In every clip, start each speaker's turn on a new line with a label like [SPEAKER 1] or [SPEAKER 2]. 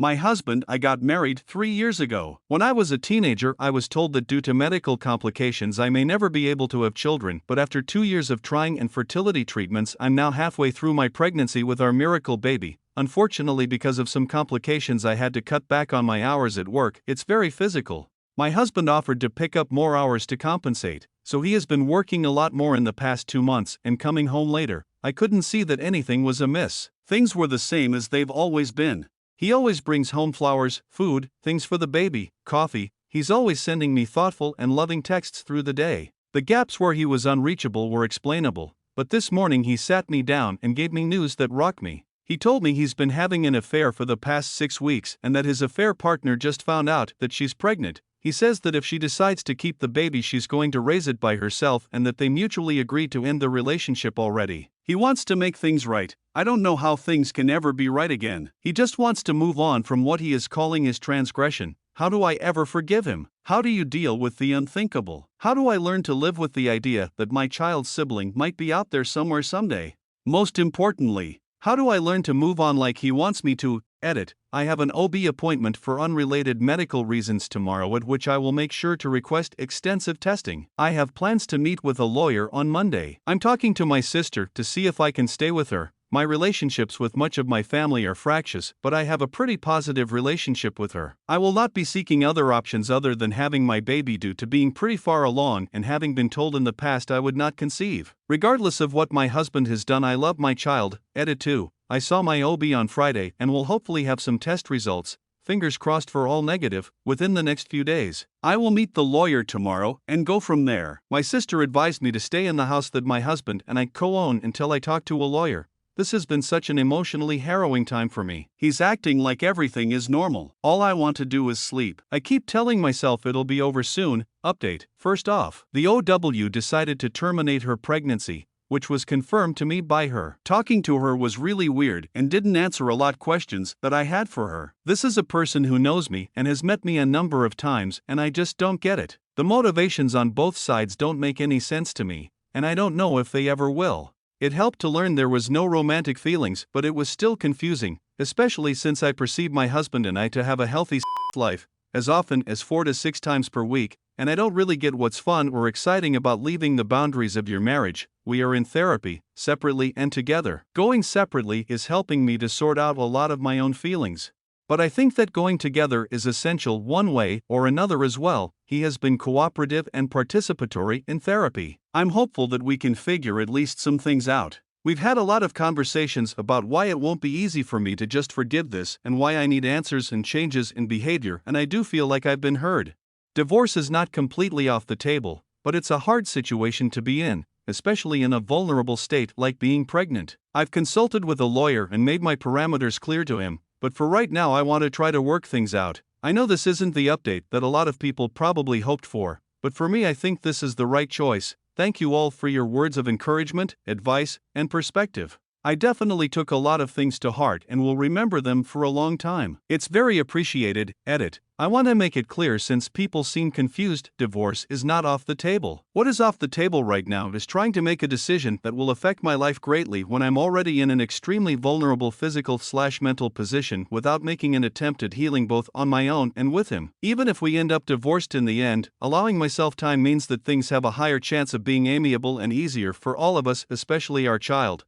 [SPEAKER 1] My husband, I got married 3 years ago. When I was a teenager, I was told that due to medical complications I may never be able to have children, but after 2 years of trying and fertility treatments, I'm now halfway through my pregnancy with our miracle baby. Unfortunately, because of some complications, I had to cut back on my hours at work. It's very physical. My husband offered to pick up more hours to compensate, so he has been working a lot more in the past 2 months and coming home later. I couldn't see that anything was amiss. Things were the same as they've always been. He always brings home flowers, food, things for the baby, coffee. He's always sending me thoughtful and loving texts through the day. The gaps where he was unreachable were explainable, but this morning he sat me down and gave me news that rocked me. He told me he's been having an affair for the past 6 weeks and that his affair partner just found out that she's pregnant. He says that if she decides to keep the baby, she's going to raise it by herself, and that they mutually agreed to end the relationship already. He wants to make things right. I don't know how things can ever be right again. He just wants to move on from what he is calling his transgression. How do I ever forgive him? How do you deal with the unthinkable? How do I learn to live with the idea that my child's sibling might be out there somewhere someday? Most importantly, how do I learn to move on like he wants me to? Edit. I have an OB appointment for unrelated medical reasons tomorrow, at which I will make sure to request extensive testing. I have plans to meet with a lawyer on Monday. I'm talking to my sister to see if I can stay with her. My relationships with much of my family are fractious, but I have a pretty positive relationship with her. I will not be seeking other options other than having my baby due to being pretty far along and having been told in the past I would not conceive. Regardless of what my husband has done, I love my child. Edit 2. I saw my OB on Friday and will hopefully have some test results, fingers crossed for all negative, within the next few days. I will meet the lawyer tomorrow and go from there. My sister advised me to stay in the house that my husband and I co-own until I talk to a lawyer. This has been such an emotionally harrowing time for me. He's acting like everything is normal. All I want to do is sleep. I keep telling myself it'll be over soon. Update. First off, the OW decided to terminate her pregnancy, which was confirmed to me by her. Talking to her was really weird and didn't answer a lot of questions that I had for her. This is a person who knows me and has met me a number of times, and I just don't get it. The motivations on both sides don't make any sense to me, and I don't know if they ever will. It helped to learn there was no romantic feelings, but it was still confusing, especially since I perceive my husband and I to have a healthy life, as often as 4 to 6 times per week, and I don't really get what's fun or exciting about leaving the boundaries of your marriage. We are in therapy, separately and together. Going separately is helping me to sort out a lot of my own feelings. But I think that going together is essential one way or another as well. He has been cooperative and participatory in therapy. I'm hopeful that we can figure at least some things out. We've had a lot of conversations about why it won't be easy for me to just forgive this and why I need answers and changes in behavior, and I do feel like I've been heard. Divorce is not completely off the table, but it's a hard situation to be in, especially in a vulnerable state like being pregnant. I've consulted with a lawyer and made my parameters clear to him, but for right now I want to try to work things out. I know this isn't the update that a lot of people probably hoped for, but for me I think this is the right choice. Thank you all for your words of encouragement, advice, and perspective. I definitely took a lot of things to heart and will remember them for a long time. It's very appreciated. Edit. I want to make it clear, since people seem confused, divorce is not off the table. What is off the table right now is trying to make a decision that will affect my life greatly when I'm already in an extremely vulnerable physical/mental position without making an attempt at healing both on my own and with him. Even if we end up divorced in the end, allowing myself time means that things have a higher chance of being amiable and easier for all of us, especially our child.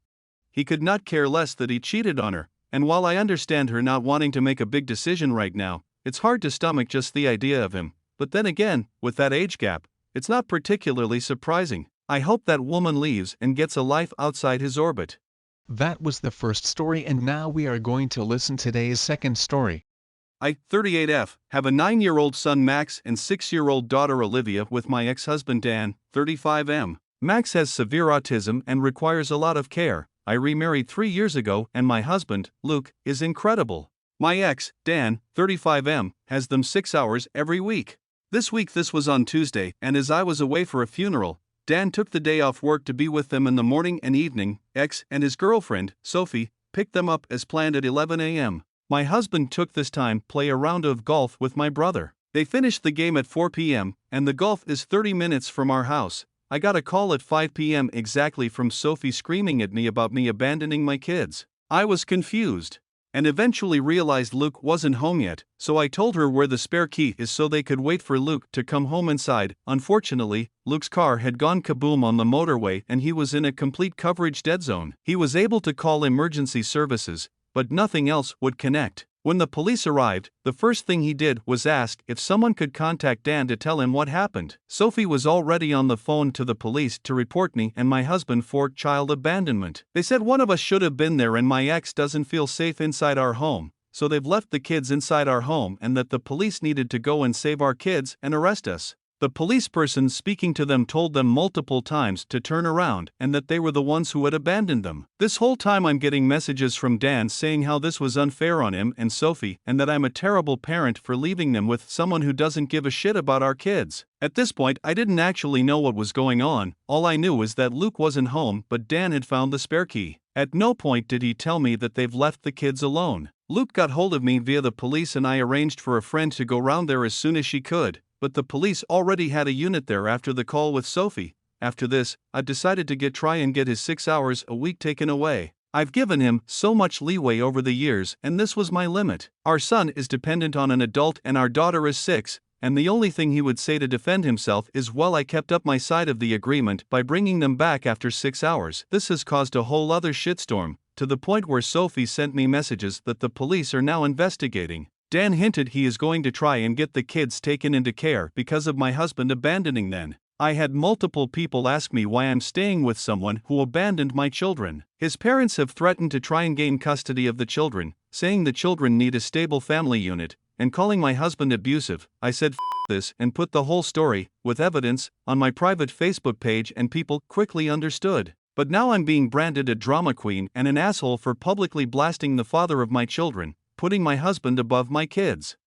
[SPEAKER 1] He could not care less that he cheated on her, and while I understand her not wanting to make a big decision right now, it's hard to stomach just the idea of him. But then again, with that age gap, it's not particularly surprising. I hope that woman leaves and gets a life outside his orbit.
[SPEAKER 2] That was the first story, and now we are going to listen to today's second story.
[SPEAKER 1] I, 38F, have a 9-year-old son Max and 6-year-old daughter Olivia with my ex-husband Dan, 35M. Max has severe autism and requires a lot of care. I remarried 3 years ago, and my husband, Luke, is incredible. My ex, Dan, 35M, has them 6 hours every week. This was on Tuesday, and as I was away for a funeral, Dan took the day off work to be with them in the morning and evening. X and his girlfriend, Sophie, picked them up as planned at 11 a.m. My husband took this time to play a round of golf with my brother. They finished the game at 4 p.m., and the golf is 30 minutes from our house. I got a call at 5 p.m. exactly from Sophie screaming at me about me abandoning my kids. I was confused. and eventually realized Luke wasn't home yet, so I told her where the spare key is so they could wait for Luke to come home inside. Unfortunately, Luke's car had gone kaboom on the motorway and he was in a complete coverage dead zone. He was able to call emergency services, but nothing else would connect. When the police arrived, the first thing he did was ask if someone could contact Dan to tell him what happened. Sophie was already on the phone to the police to report me and my husband for child abandonment. They said one of us should have been there and my ex doesn't feel safe inside our home, so they've left the kids inside our home and that the police needed to go and save our kids and arrest us. The police person speaking to them told them multiple times to turn around and that they were the ones who had abandoned them. This whole time I'm getting messages from Dan saying how this was unfair on him and Sophie and that I'm a terrible parent for leaving them with someone who doesn't give a shit about our kids. At this point I didn't actually know what was going on, all I knew was that Luke wasn't home but Dan had found the spare key. At no point did he tell me that they've left the kids alone. Luke got hold of me via the police and I arranged for a friend to go round there as soon as she could. But the police already had a unit there after the call with Sophie. After this, I decided to try and get his 6 hours a week taken away. I've given him so much leeway over the years and this was my limit. Our son is dependent on an adult and our daughter is 6, and the only thing he would say to defend himself is well I kept up my side of the agreement by bringing them back after 6 hours. This has caused a whole other shitstorm, to the point where Sophie sent me messages that the police are now investigating. Dan hinted he is going to try and get the kids taken into care because of my husband abandoning them. I had multiple people ask me why I'm staying with someone who abandoned my children. His parents have threatened to try and gain custody of the children, saying the children need a stable family unit, and calling my husband abusive. I said this and put the whole story, with evidence, on my private Facebook page and people quickly understood. But now I'm being branded a drama queen and an asshole for publicly blasting the father of my children, putting my husband above my kids.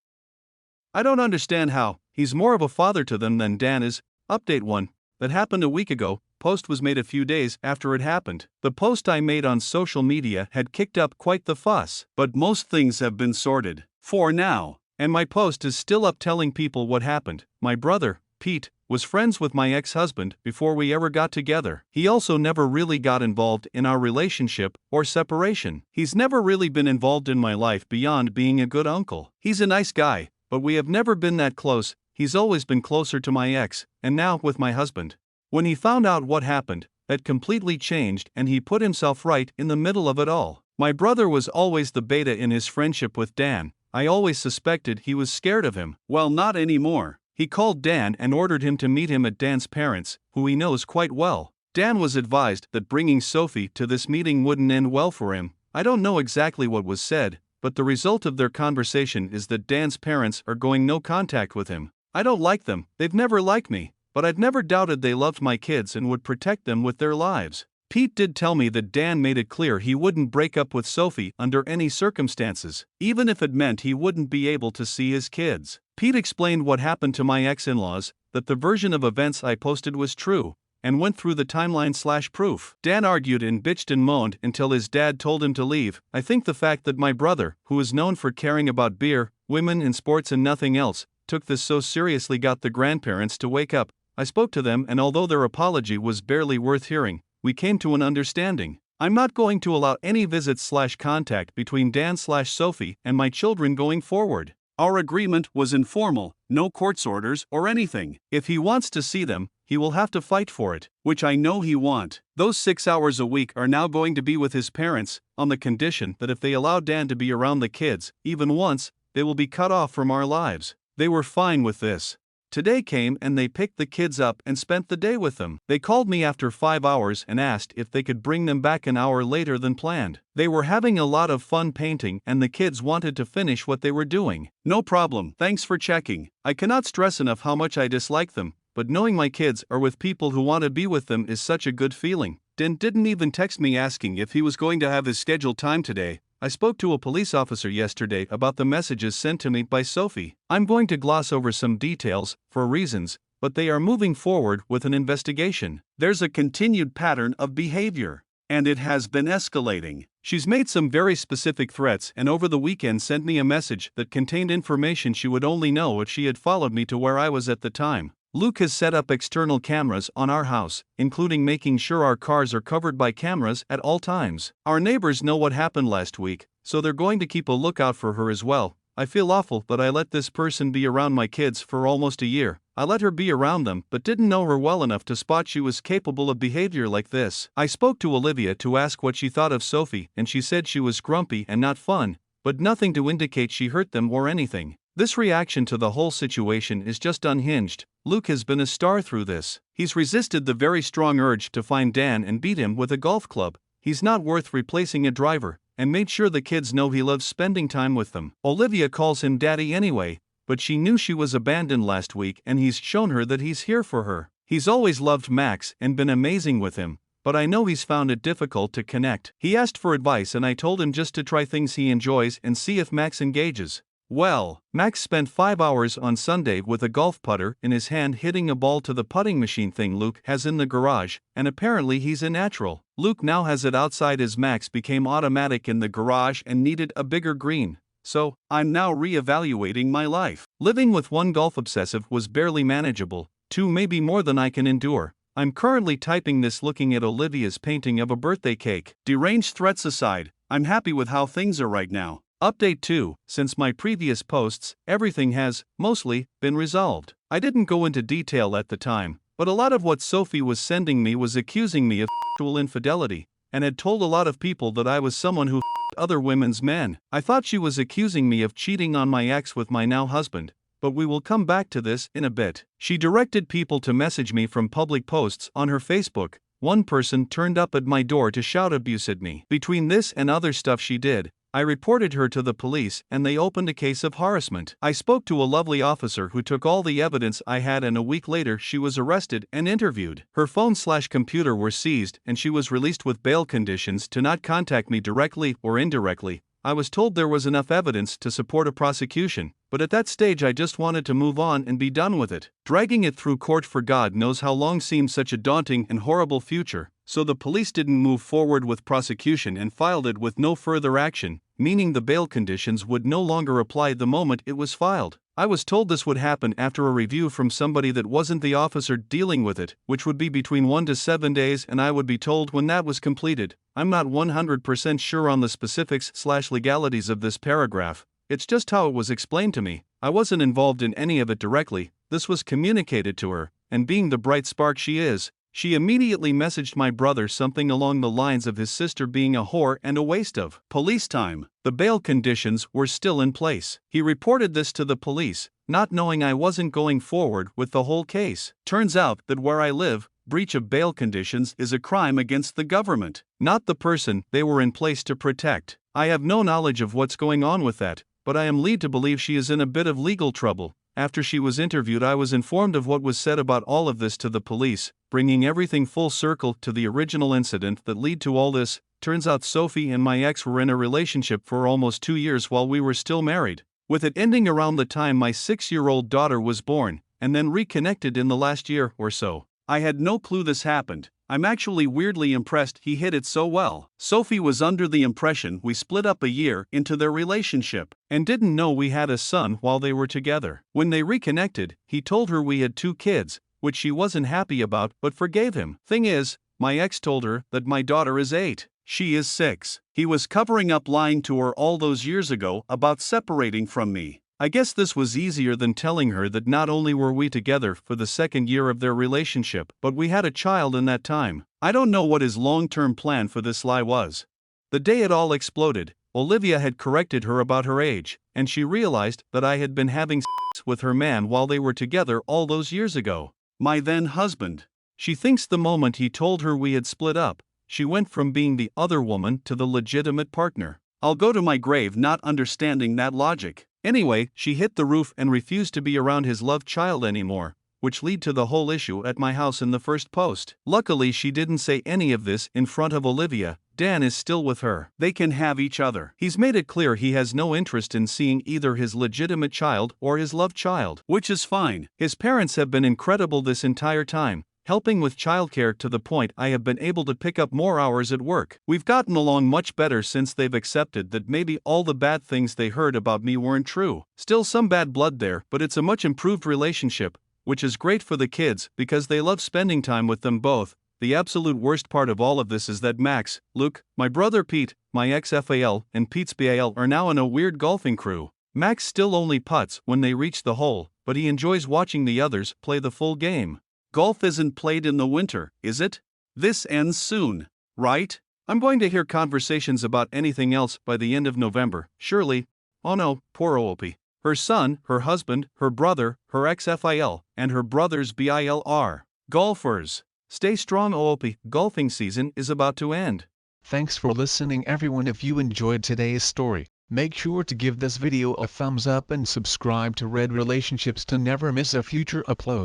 [SPEAKER 1] I don't understand how. He's more of a father to them than Dan is. Update 1. That happened a week ago. Post was made a few days after it happened. The post I made on social media had kicked up quite the fuss, but most things have been sorted for now, and my post is still up telling people what happened. My brother, Pete, was friends with my ex-husband before we ever got together. He also never really got involved in our relationship or separation. He's never really been involved in my life beyond being a good uncle. He's a nice guy, but we have never been that close. He's always been closer to my ex, and now with my husband. When he found out what happened, that completely changed and he put himself right in the middle of it all. My brother was always the beta in his friendship with Dan. I always suspected he was scared of him. Well, not anymore. He called Dan and ordered him to meet him at Dan's parents, who he knows quite well. Dan was advised that bringing Sophie to this meeting wouldn't end well for him. I don't know exactly what was said, but the result of their conversation is that Dan's parents are going no contact with him. I don't like them, they've never liked me, but I've never doubted they loved my kids and would protect them with their lives. Pete did tell me that Dan made it clear he wouldn't break up with Sophie under any circumstances, even if it meant he wouldn't be able to see his kids. Pete explained what happened to my ex-in-laws, that the version of events I posted was true, and went through the timeline/proof. Dan argued and bitched and moaned until his dad told him to leave. I think the fact that my brother, who is known for caring about beer, women and sports and nothing else, took this so seriously got the grandparents to wake up. I spoke to them and although their apology was barely worth hearing, we came to an understanding. I'm not going to allow any visits/contact between Dan/Sophie and my children going forward. Our agreement was informal, no court orders or anything. If he wants to see them, he will have to fight for it, which I know he won't. Those 6 hours a week are now going to be with his parents, on the condition that if they allow Dan to be around the kids, even once, they will be cut off from our lives. They were fine with this. Today came and they picked the kids up and spent the day with them. They called me after 5 hours and asked if they could bring them back an hour later than planned. They were having a lot of fun painting and the kids wanted to finish what they were doing. No problem, thanks for checking. I cannot stress enough how much I dislike them, but knowing my kids are with people who want to be with them is such a good feeling. Dan didn't even text me asking if he was going to have his scheduled time today. I spoke to a police officer yesterday about the messages sent to me by Sophie. I'm going to gloss over some details, for reasons, but they are moving forward with an investigation. There's a continued pattern of behavior, and it has been escalating. She's made some very specific threats and over the weekend sent me a message that contained information she would only know if she had followed me to where I was at the time. Luke has set up external cameras on our house, including making sure our cars are covered by cameras at all times. Our neighbors know what happened last week, so they're going to keep a lookout for her as well. I feel awful that I let this person be around my kids for almost a year. I let her be around them but didn't know her well enough to spot she was capable of behavior like this. I spoke to Olivia to ask what she thought of Sophie, and she said she was grumpy and not fun, but nothing to indicate she hurt them or anything. This reaction to the whole situation is just unhinged. Luke has been a star through this. He's resisted the very strong urge to find Dan and beat him with a golf club. He's not worth replacing a driver, and made sure the kids know he loves spending time with them. Olivia calls him daddy anyway, but she knew she was abandoned last week and he's shown her that he's here for her. He's always loved Max and been amazing with him, but I know he's found it difficult to connect. He asked for advice and I told him just to try things he enjoys and see if Max engages. Well, Max spent 5 hours on Sunday with a golf putter in his hand hitting a ball to the putting machine thing Luke has in the garage, and apparently he's a natural. Luke now has it outside as Max became automatic in the garage and needed a bigger green. So, I'm now re-evaluating my life. Living with one golf obsessive was barely manageable, 2 maybe more than I can endure. I'm currently typing this looking at Olivia's painting of a birthday cake. Deranged threats aside, I'm happy with how things are right now. Update 2, since my previous posts, everything has, mostly, been resolved. I didn't go into detail at the time, but a lot of what Sophie was sending me was accusing me of sexual infidelity, and had told a lot of people that I was someone who other women's men. I thought she was accusing me of cheating on my ex with my now husband, but we will come back to this in a bit. She directed people to message me from public posts on her Facebook. One person turned up at my door to shout abuse at me. Between this and other stuff she did, I reported her to the police and they opened a case of harassment. I spoke to a lovely officer who took all the evidence I had, and a week later she was arrested and interviewed. Her phone/computer were seized and she was released with bail conditions to not contact me directly or indirectly. I was told there was enough evidence to support a prosecution, but at that stage I just wanted to move on and be done with it. Dragging it through court for God knows how long seemed such a daunting and horrible future, so the police didn't move forward with prosecution and filed it with no further action, meaning the bail conditions would no longer apply the moment it was filed. I was told this would happen after a review from somebody that wasn't the officer dealing with it, which would be between 1 to 7 days, and I would be told when that was completed. I'm not 100% sure on the specifics/legalities of this paragraph. It's just how it was explained to me. I wasn't involved in any of it directly. This was communicated to her, and being the bright spark she is, she immediately messaged my brother something along the lines of his sister being a whore and a waste of police time. The bail conditions were still in place. He reported this to the police, not knowing I wasn't going forward with the whole case. Turns out that where I live, breach of bail conditions is a crime against the government, not the person they were in place to protect. I have no knowledge of what's going on with that, but I am led to believe she is in a bit of legal trouble. After she was interviewed, I was informed of what was said about all of this to the police, bringing everything full circle to the original incident that led to all this. Turns out Sophie and my ex were in a relationship for almost 2 years while we were still married, with it ending around the time my 6-year-old daughter was born, and then reconnected in the last year or so. I had no clue this happened. I'm actually weirdly impressed he hid it so well. Sophie was under the impression we split up a year into their relationship, and didn't know we had a son while they were together. When they reconnected, he told her we had 2 kids, which she wasn't happy about but forgave him. Thing is, my ex told her that my daughter is 8. She is 6. He was covering up lying to her all those years ago about separating from me. I guess this was easier than telling her that not only were we together for the 2nd year of their relationship, but we had a child in that time. I don't know what his long-term plan for this lie was. The day it all exploded, Olivia had corrected her about her age, and she realized that I had been having sex with her man while they were together all those years ago. My then husband. She thinks the moment he told her we had split up, she went from being the other woman to the legitimate partner. I'll go to my grave not understanding that logic. Anyway, she hit the roof and refused to be around his loved child anymore, which led to the whole issue at my house in the first post. Luckily, she didn't say any of this in front of Olivia. Dan is still with her. They can have each other. He's made it clear he has no interest in seeing either his legitimate child or his loved child, which is fine. His parents have been incredible this entire time, helping with childcare to the point I have been able to pick up more hours at work. We've gotten along much better since they've accepted that maybe all the bad things they heard about me weren't true. Still some bad blood there, but it's a much improved relationship, which is great for the kids because they love spending time with them both, The absolute worst part of all of this is that Max, Luke, my brother Pete, my ex-FAL, and Pete's BAL are now in a weird golfing crew. Max still only putts when they reach the hole, but he enjoys watching the others play the full game. Golf isn't played in the winter, is it? This ends soon, right? I'm going to hear conversations about anything else by the end of November, surely. Oh no, poor Oopi. Her son, her husband, her brother, her ex-FIL, and her brother's BILR. Golfers. Stay strong, Oopi. Golfing season is about to end.
[SPEAKER 2] Thanks for listening, everyone. If you enjoyed today's story, make sure to give this video a thumbs up and subscribe to Red Relationships to never miss a future upload.